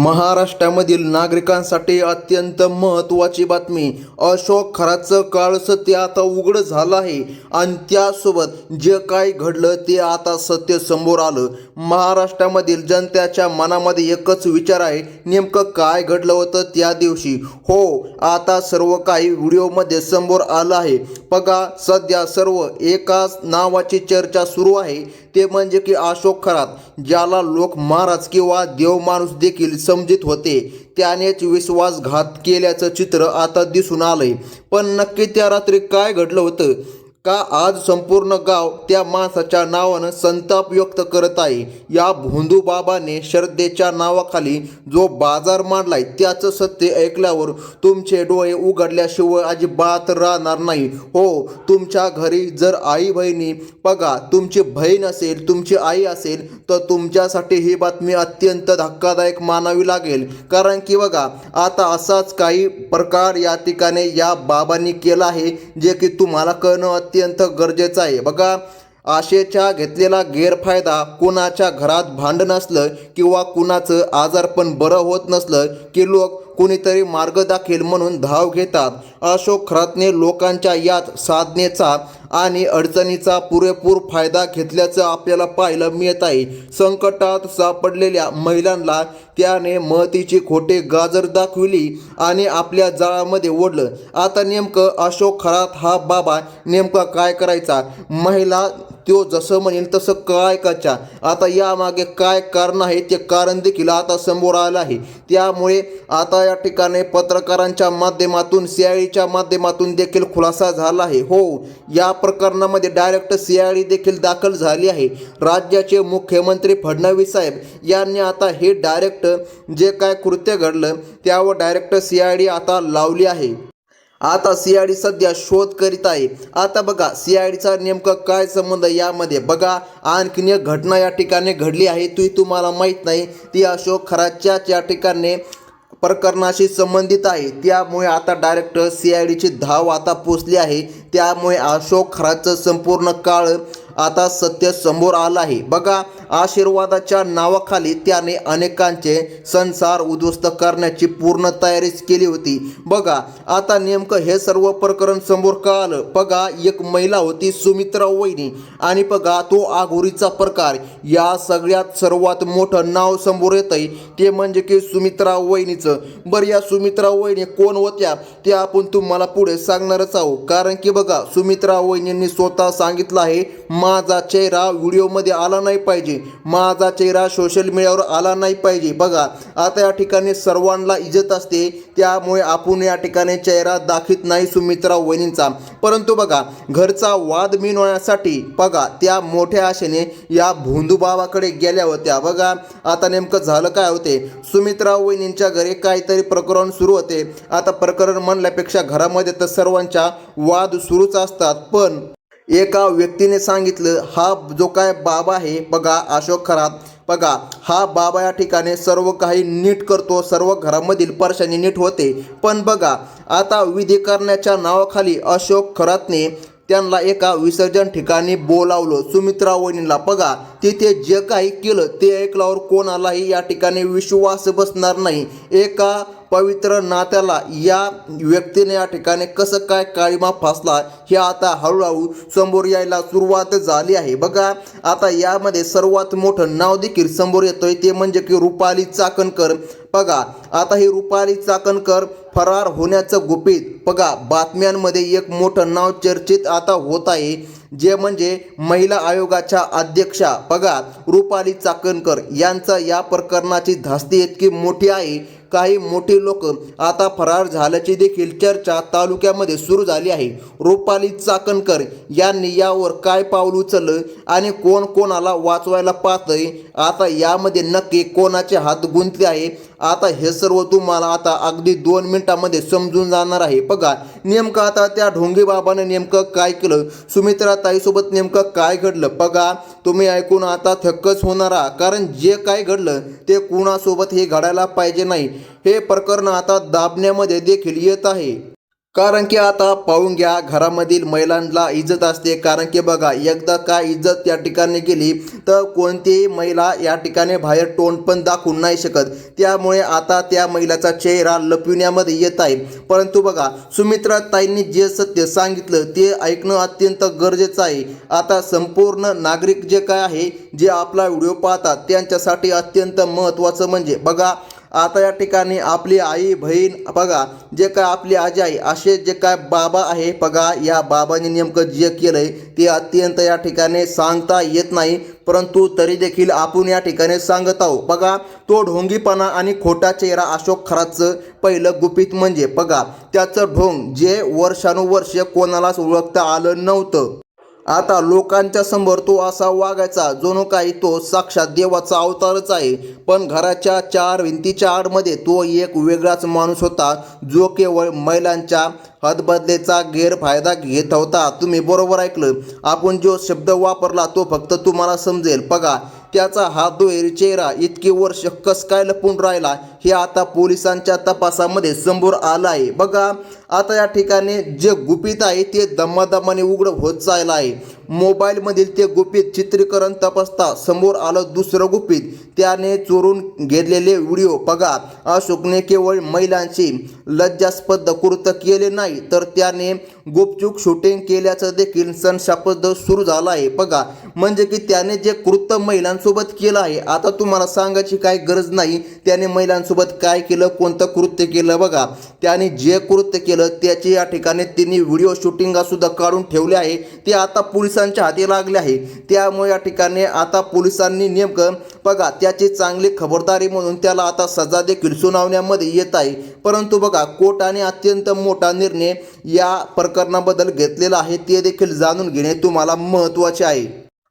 महाराष्ट्रामधील नागरिकांसाठी अत्यंत महत्त्वाची बातमी. अशोक खराचं काळ सत्य आता उघड झालं आहे आणि त्यासोबत जे काही घडलं ते आता सत्य समोर आलं. महाराष्ट्रामधील जनतेच्या मनामध्ये एकच विचार आहे, नेमकं काय घडलं होतं त्या दिवशी. हो, आता सर्व काही व्हिडिओमध्ये समोर आलं आहे. बघा, सध्या सर्व एकाच नावाची चर्चा सुरू आहे, ते म्हणजे की अशोक खरात, ज्याला लोक महाराज किंवा देव माणूस देखील समजित होते, त्यानेच विश्वासघात केल्याचं चित्र आता दिसून आलंय. पण नक्की त्या रात्री काय घडलं होतं, का आज संपूर्ण गाव त्या माणसाच्या नावानं संताप व्यक्त करत आहे. या भोंदू बाबाने श्रद्धेच्या नावाखाली जो बाजार मांडलाय त्याचं सत्य ऐकल्यावर तुमचे डोळे उघडल्याशिवाय अजिबात राहणार नाही. हो, तुमच्या घरी जर आई बहिणी, बघा, तुमची बहीण असेल, तुमची आई असेल, तर तुमच्यासाठी ही बातमी अत्यंत धक्कादायक मानावी लागेल. कारण की बघा, आता असाच काही प्रकार या ठिकाणी या बाबांनी केला आहे, जे की तुम्हाला कळणं अत्यंत गरजेचं आहे. बघा, आशेचा घेतलेला गैरफायदा, कुणाच्या घरात भांडण असलं किंवा कुणाचं आजारपण बरं होत नसलं की लोक कुणीतरी मार्ग दाखेल म्हणून धाव घेतात. अशोक खरातने लोकांच्या याच साधनेचा आणि अडचणीचा पुरेपूर फायदा घेतल्याचं आपल्याला पाहायला मिळत आहे. संकटात सापडलेल्या महिलांना त्याने मतीची खोटे गाजर दाखविली आणि आपल्या जाळामध्ये ओढलं. आता नेमकं अशोक खरात हा बाबा नेमका काय करायचा, महिला तो जसं म्हणेल तसं काय करायचा. आता यामागे काय कारण आहे ते कारण देखील आता समोर आलं आहे. त्यामुळे आता या ठिकाणी पत्रकारांच्या माध्यमातून, सीआयडीच्या माध्यमातून देखील खुलासा झाला आहे. हो, या प्रकरणामध्ये डायरेक्ट सीआयडी देखील दाखल झाली आहे. राज्याचे मुख्यमंत्री फडणवीस साहेब यांनी आता हे डायरेक्ट जे काय कृत्य घडलं त्यावर डायरेक्ट सीआयडी आता लावली आहे. आता सीआयडी सध्या शोध करीत आहे. आता बघा, सीआयडीचा नेमका काय संबंध यामध्ये. बघा, आणखीन एक घटना या ठिकाणी घडली आहे, ती तुम्हाला माहीत नाही. ती अशोक खरातच्या या ठिकाणी प्रकरणाशी संबंधित आहे. त्यामुळे आता डायरेक्ट सीआयडीची धाव आता पोचली आहे. त्यामुळे अशोक खरातचं संपूर्ण काळ आता सत्य समोर आलं आहे. बघा, आशीर्वादाच्या नावाखाली त्याने अनेकांचे संसार उद्ध्वस्त करण्याची पूर्ण तयारीच केली होती. बघा, आता नेमकं हे सर्व प्रकरण समोर का आलं. बघा, एक महिला होती सुमित्रा वहिनी, आणि बघा तो आघोरीचा प्रकार. या सगळ्यात सर्वात मोठं नाव समोर येत आहे ते म्हणजे की सुमित्रा वहिनीचं. बरं, या सुमित्रा वहिनी कोण होत्या ते आपण तुम्हाला पुढे सांगणारच आहोत. कारण की बघा, सुमित्रा वहिनींनी स्वतः सांगितलं आहे, माझा चेहरा व्हिडिओमध्ये आला नाही पाहिजे, माझा चेहरा सोशल मीडियावर आला नाही पाहिजे. बघा, आता या ठिकाणी सर्वांना इज्जत असते, त्यामुळे आपण या ठिकाणी चेहरा दाखवित नाही सुमित्रा वहिनींचा. परंतु बघा, घरचा वाद मिळवण्यासाठी बघा त्या मोठ्या आशेने या भोंदू बाबाकडे गेल्या होत्या. बघा, आता नेमकं झालं काय होते, सुमित्रा वहिनींच्या घरी काहीतरी प्रकरण सुरू होते. आता प्रकरण म्हणल्यापेक्षा घरामध्ये तर सर्वांच्या वाद सुरूच असतात. पण एका व्यक्तीने सांगितलं, हा जो काय बाबा आहे बघा अशोक खरात, बघा हा बाबा या ठिकाणी सर्व काही नीट करतो, सर्व घरामधील परेशानी नीट होते. पण बघा, आता विधी करण्याच्या नावाखाली अशोक खरातने त्यांना एका विसर्जन ठिकाणी बोलावलं सुमित्रा वहिनीला. बघा, तिथे जे काही केलं ते ऐकल्यावर कोणालाही या ठिकाणी विश्वास बसणार नाही. एका पवित्र नात्याला या व्यक्तीने या ठिकाणी कसं काय काळीमा फासला हे आता हळूहळू समोर यायला सुरुवात झाली आहे. बघा, आता यामध्ये सर्वात मोठं नाव देखील समोर येतोय, ते म्हणजे की रुपाली चाकणकर. बघा, आता ही रुपाली चाकणकर फरार होण्याचं गुपित बघा बातम्यांमध्ये एक मोठं नाव चर्चेत आता होत आहे, जे म्हणजे महिला आयोगाच्या अध्यक्षा बघा रुपाली चाकणकर यांचा या प्रकरणाची धास्ती इतकी मोठी आहे, काही मोठी लोक आता फरार झाल्याची देखील चर्चा तालुक्यामध्ये सुरू झाली आहे. रुपाली चाकणकर यांनी यावर काय पाऊल उचललं आणि कोण कोणाला वाचवायला पाहतंय, आता यामध्ये नक्की कोणाचे हात गुंतले आहे, आता हे सर्व तुम्हाला आता अगदी 2 मिनिटांमध्ये समजून जाणार आहे. बघा, नेमकं आता त्या ढोंगी बाबाने नेमकं काय केलं, सुमित्रा ताईसोबत नेमकं काय घडलं, बघा तुम्ही ऐकून आता थक्कच होणार आहात. कारण जे काय घडलं ते कुणासोबत हे घडायला पाहिजे नाही. हे प्रकरण आता दाबण्यामध्ये देखील येत आहे. कारण की आता पाहून घ्या, घरामधील महिलांना इज्जत असते. कारण की बघा, एकदा का इज्जत या ठिकाणी गेली तर कोणतीही महिला या ठिकाणी बाहेर तोंड पण दाखवू नाही शकत. त्यामुळे आता त्या महिलाचा चेहरा लपविण्यामध्ये येत आहे. परंतु बघा, सुमित्रा ताईंनी जे सत्य सांगितलं ते ऐकणं अत्यंत गरजेचं आहे. आता संपूर्ण नागरिक जे काय आहे, जे आपला व्हिडिओ पाहतात त्यांच्यासाठी अत्यंत महत्त्वाचं म्हणजे बघा, आता या ठिकाणी आपली आई बहीण बघा, जे काय आपली आजी आहे, असे जे काय बाबा आहे बघा, या बाबांनी नेमकं जे केलंय ते अत्यंत या ठिकाणी सांगता येत नाही. परंतु तरी देखील आपण या ठिकाणी सांगत आहोत. बघा, तो ढोंगीपणा आणि खोटा चेहरा अशोक खराचं पहिलं गुपित म्हणजे बघा, त्याचं ढोंग जे वर्षानुवर्ष कोणालाच ओळखता आलं नव्हतं. आता लोकांच्या समोर तो असा वागायचा जणू काही तो साक्षात देवाचा अवतारच आहे. पण घराच्या चार भिंतीच्या आडमध्ये तो एक वेगळाच माणूस होता, जो केवळ महिलांच्या हतबलतेचा गैरफायदा घेत होता. तुम्ही बरोबर ऐकलं. आपण जो शब्द वापरला तो फक्त तुम्हाला समजेल. बघा, त्याचा हा दुहेरी चेहरा इतकी वर्ष कस काय लपून राहिला हे आता पोलिसांच्या तपासामध्ये समोर आलं आहे. बघा, आता या ठिकाणी जे गुपित आहे ते दमादमाने उघड होत चाललं आहे. मोबाईलमधील ते गुपित चित्रीकरण तपासता समोर आलं दुसरं गुपित, त्याने चोरून घेतलेले व्हिडिओ. बघा, अशोकने केवळ महिलांची लज्जास्पद कृत्य केले नाही, तर त्याने गुपचूप शूटिंग केल्याचं देखील संशयास्पद सुरू झालं आहे. बघा, म्हणजे की त्याने जे कृत्य महिलांसोबत केलं आहे, आता तुम्हाला सांगायची काही गरज नाही त्याने महिलांसोबत काय केलं, कोणतं कृत्य केलं. बघा, त्याने जे कृत्य केलं त्याची या ठिकाणी तिने व्हिडिओ शूटिंगसुद्धा काढून ठेवले आहे. ते आता पोलिसांच्या हाती लागले आहे. त्यामुळे या ठिकाणी आता पोलिसांनी नेमकं बघा, त्याची चांगली खबरदारी म्हणून त्याला आता सजा देखील सुनावण्यामध्ये येत आहे. परंतु बघा, कोर्टाने अत्यंत मोठा निर्णय या प्रकरणाबद्दल घेतलेला आहे, ते देखील जाणून घेणे तुम्हाला महत्त्वाचे आहे.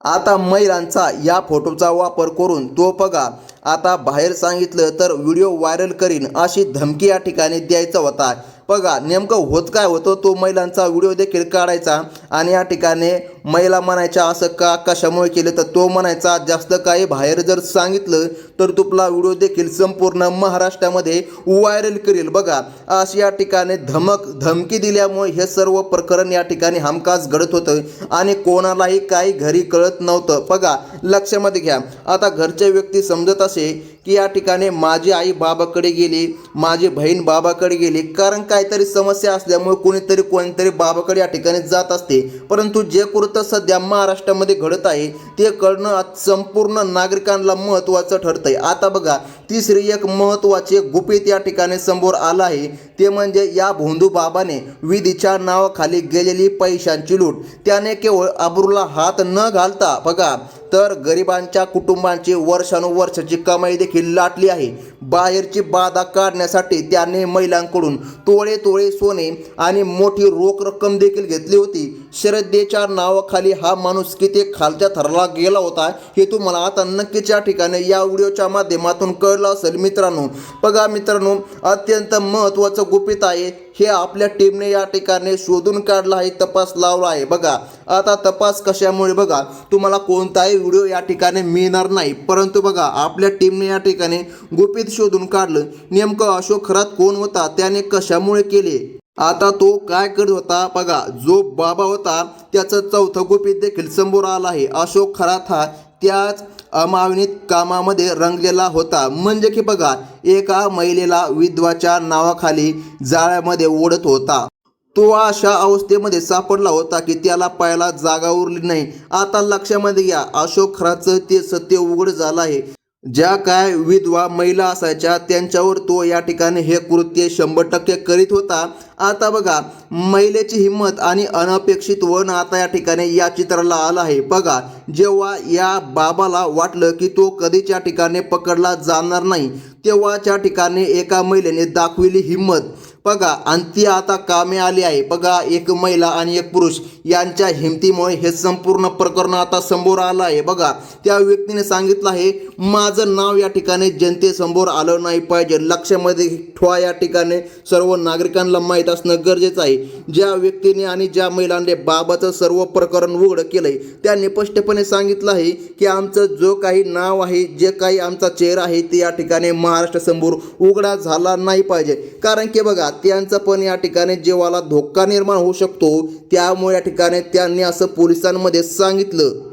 आता महिलांचा या फोटोचा वापर करून तो बघा, आता बाहेर सांगितलं तर व्हिडिओ व्हायरल करीन अशी धमकी या ठिकाणी द्यायचा होता. बघा, नेमकं होत काय होतं, तो महिलांचा व्हिडिओ देखील काढायचा आणि या ठिकाणी महिला म्हणायच्या असं का कशामुळे केलं, तर तो म्हणायचा जास्त काही बाहेर जर सांगितलं तर तुपला व्हिडिओ देखील संपूर्ण महाराष्ट्रामध्ये व्हायरल करेल. बघा, अशी या ठिकाणी धमकी दिल्यामुळे हे सर्व प्रकरण या ठिकाणी हमखास घडत होतं आणि कोणालाही काही घरी कळत नव्हतं. बघा, लक्षामध्ये घ्या, आता घरचे व्यक्ती समजत असे की या ठिकाणी माझी आई बाबाकडे गेली, माझी बहीण बाबाकडे गेली, कारण काहीतरी समस्या असल्यामुळे कोणीतरी बाबाकडे या ठिकाणी जात असते. परंतु जे कृत्य सध्या महाराष्ट्रामध्ये घडत आहे ते कळणं संपूर्ण नागरिकांना महत्त्वाचं ठरतंय. आता बघा, तिसरी एक महत्त्वाचे गुपित या ठिकाणी समोर आलं आहे, ते म्हणजे या भोंदू बाबाने विधीच्या नावाखाली गेलेली पैशांची लूट. त्याने केवळ अब्रूला हात न घालता बघा, तर गरिबांच्या कुटुंबांची वर्षानुवर्षाची कमाई देखील लाटली आहे. बाहेरची बाधा काढण्यासाठी त्याने महिलांकडून तोळे तोळे सोने आणि मोठी रोख रक्कम देखील घेतली होती. श्रद्धेच्या नावाखाली हा माणूस किती खालच्या थराला गेला होता हे तुम्हाला आता नक्कीच या ठिकाणी या व्हिडिओच्या माध्यमातून कळलं असेल. मित्रांनो, बघा मित्रांनो, अत्यंत महत्त्वाचं गुपित आहे हे आपल्या टीमने या ठिकाणी शोधून काढलं आहे, तपास लावला आहे. बघा, आता तपास कशामुळे बघा, तुम्हाला कोणताही व्हिडिओ या ठिकाणी मिळणार नाही, परंतु बघा, आपल्या टीमने या ठिकाणी गुपित शोधून काढलं. नेमकं अशोक खरात कोण होता, त्याने कशामुळे केले, आता तो काय करत होता. बघा, जो बाबा होता त्याचं चौथं गुपित देखील समोर आलं आहे. अशोक खरात हा त्याच अमानवीय कामामध्ये रंगलेला होता. म्हणजे की बघा, एका महिलेला विधवाच्या नावाखाली जाळ्यामध्ये ओढत होता. तो अशा अवस्थेमध्ये सापडला होता की त्याला पाहायला जागा उरली नाही. आता लक्षामध्ये घ्या, अशोक खराचं ते सत्य उघड झालं आहे. ज्या काय विधवा महिला असायच्या त्यांच्यावर तो या ठिकाणी हे कृत्य 100% करीत होता. आता बघा, महिलेची हिंमत आणि अनपेक्षित वळण आता या ठिकाणी या चित्राला आलं आहे. बघा, जेव्हा या बाबाला वाटलं की तो कधीच या ठिकाणी पकडला जाणार नाही, तेव्हाच्या ठिकाणी एका महिलेने दाखविली हिंमत. बघा, आणि ती आता कामे आली आहे. बघा, एक महिला आणि एक पुरुष यांच्या हिमतीमुळे हे संपूर्ण प्रकरण आता समोर आलं आहे. बघा, त्या व्यक्तीने सांगितलं आहे, माझं नाव या ठिकाणी जनतेसमोर आलं नाही पाहिजे. लक्षामध्ये ठेवा, या ठिकाणी सर्व नागरिकांना माहीत असणं गरजेचं आहे. ज्या व्यक्तीने आणि ज्या महिलांनी बाबाचं सर्व प्रकरण उघड केलंय त्यांनी स्पष्टपणे सांगितलं आहे की आमचं जो काही नाव आहे, जे काही आमचा चेहरा आहे, ते या ठिकाणी महाराष्ट्रासमोर उघडा झाला नाही पाहिजे. कारण की बघा, त्यांचा पण या ठिकाणी जीवाला धोका निर्माण होऊ शकतो. त्यामुळे या ठिकाणी त्यांनी असं पोलिसांमध्ये सांगितलं.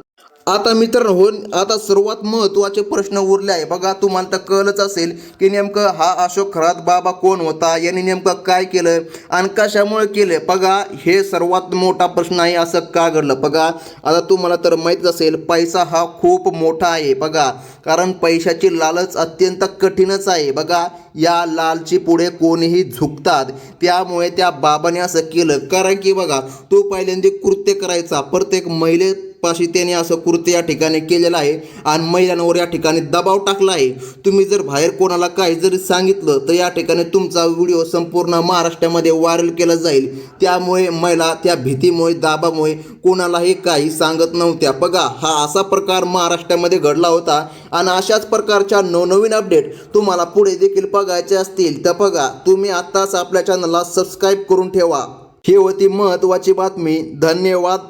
आता मित्रांनो, आता सर्वात महत्त्वाचे प्रश्न उरले आहे बघा. तुम्हाला तर कळलंच असेल की नेमकं हा अशोक खरात बाबा कोण होता, यांनी नेमकं काय केलं आणि कशामुळे केलं. बघा, हे सर्वात मोठा प्रश्न आहे. असं का घडलं बघा. आता तुम्हाला तर माहीतच असेल, पैसा हा खूप मोठा आहे बघा. कारण पैशाची लालच अत्यंत कठीणच आहे बघा. या लालची पुढे कोणीही झुकतात. त्यामुळे त्या बाबाने असं केलं. कारण की बघा, तो पहिल्यांदा कृत्य करायचा प्रत्येक पाशी त्याने असं कृत्य या ठिकाणी केलेलं आहे आणि महिलांवर या ठिकाणी दबाव टाकला आहे. तुम्ही जर बाहेर कोणाला काही जरी सांगितलं तर या ठिकाणी तुमचा व्हिडिओ संपूर्ण महाराष्ट्रामध्ये व्हायरल केला जाईल. त्यामुळे महिला त्या भीतीमुळे दाबामुळे कोणालाही काही सांगत नव्हत्या बघा. हा असा प्रकार महाराष्ट्रामध्ये घडला होता आणि अशाच प्रकारच्या नवनवीन अपडेट तुम्हाला पुढे देखील बघायचे असतील तर बघा, तुम्ही आत्ताच आपल्या चॅनलला सबस्क्राईब करून ठेवा. ही होती महत्त्वाची बातमी. धन्यवाद.